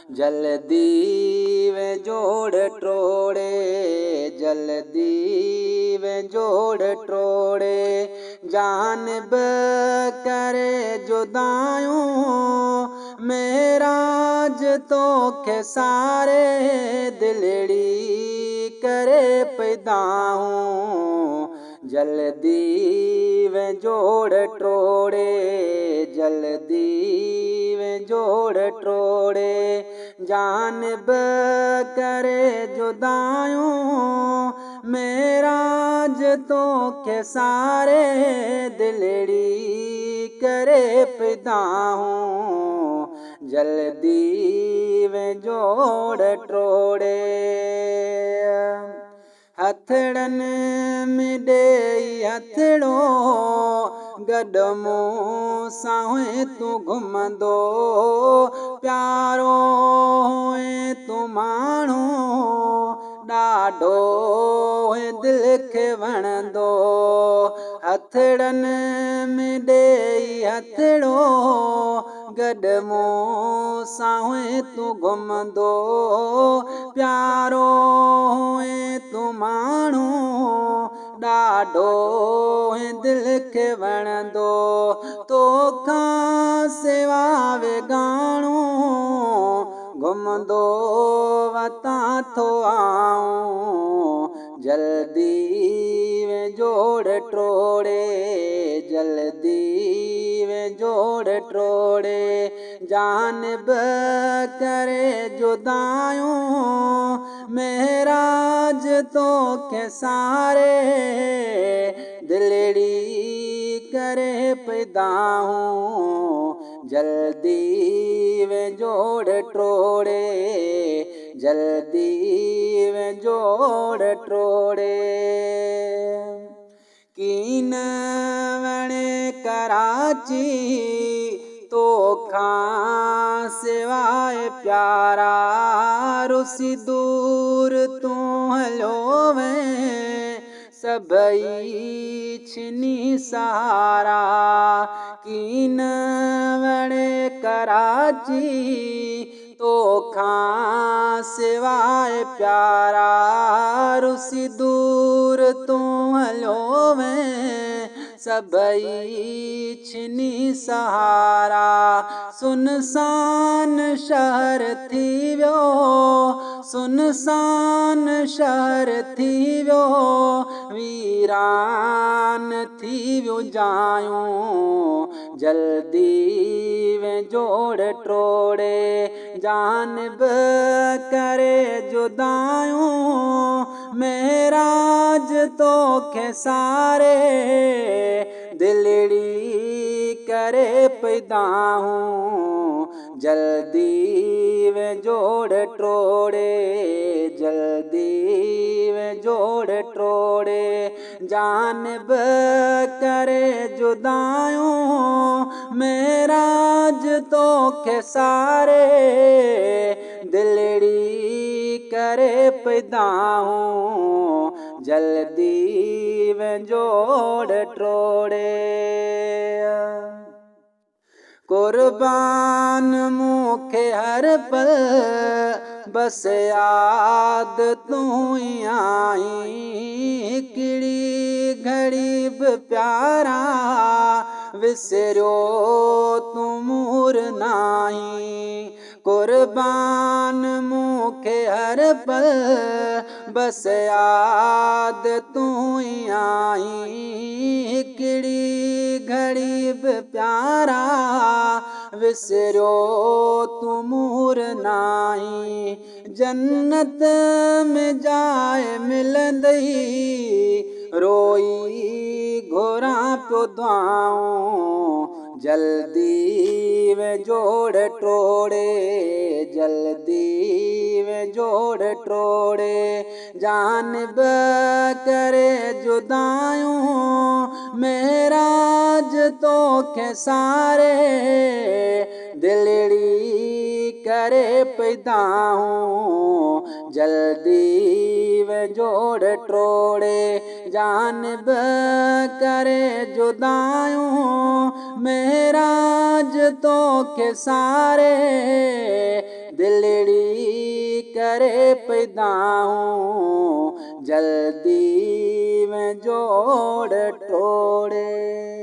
जल्दी वे जोड़ टोड़े, जल्दी वे जोड़ टोड़े, जानब करे जुदायूं मेराज तो के सारे दिलड़ी करे पैदाऊं। जल्दी वे जोड़ टोड़े, जल्दी वे जोड़ टोड़े, जानब करे जुदायूं मेराज तो के सारे दिलड़ी करे पैदाऊं। जल्दी वे जोड़ टोड़े, हथड़न में डेई हथड़ो गॾु मूं सां तूं घुमंदो, प्यारो हुए तूं माण्हू ॾाढो दिलि खे वणंदो। हथड़नि में ॾेई हथड़ो गॾु मूं सां तूं घुमंदो, प्यारो हुए तूं माण्हू ॾाढो दिलि खे वणंदो। तोखां सिवा वेगाणो घुमंदो वतां थो आऊं। जल्दी वे जोड़ टोड़े, जल्दी वे जोड़ टोड़े, जानब करे जुदायूं मेराज तो के सारे दिलड़ी करे पैदाऊं। जल्दी वे जोड़ टोड़े, जल्दी वे जोड़ टोड़े, कीन वणे कराची तोखां सिवाए प्यारा, रुसी दूर तूं हलियो वएं सभई छिनी सहारा। कीन वणे कराची तोखां सिवाए प्यारा, रुसी दूर तूं हलियो वएं सभई छिनी सहारा। सुनसान शहर थी वियो, सुनसान शहर थी वियो, वीरान थी वियो जायूं। जल्दी वे जोड़ टोड़े, जानब करे जुदायूं मेराज तो के सारे दिलड़ी करे पैदाऊं। जल्दी वे जोड़ टोड़े, जल्दी वे जोड़ टोड़े, जानब करे जुदायूं मेराज तो के सारे दिलड़ी करे पैदाऊं। जल्दी वे जोड़ टोड़े, कुर्बान मूंखे हर पल बस याद तूं ई आहीं। हिकिड़ी घड़ी बि प्यारा विसरियो तूं मूर नाहीं। कुर्बान मूंखे हर पल बस याद तूं ई आहीं। हिकिड़ी घड़ी बि प्यारा विसरियो तूं मूर नाहीं। जन्नत में जाए मिलंदई रोई घुरां पियो दुआऊं। जल्दी वे जोड़ टोड़े, जल्दी वे जोड़ टोड़े, जानब करे जुदायूं मेराज तो के सारे दिलड़ी करे पैदाऊं। जल्दी वे जोड़ टोड़े, जानब करे जुदायूं मेराज तो के सारे दिलड़ी करे पैदाऊं जल्दी में जोड़ टोड़े।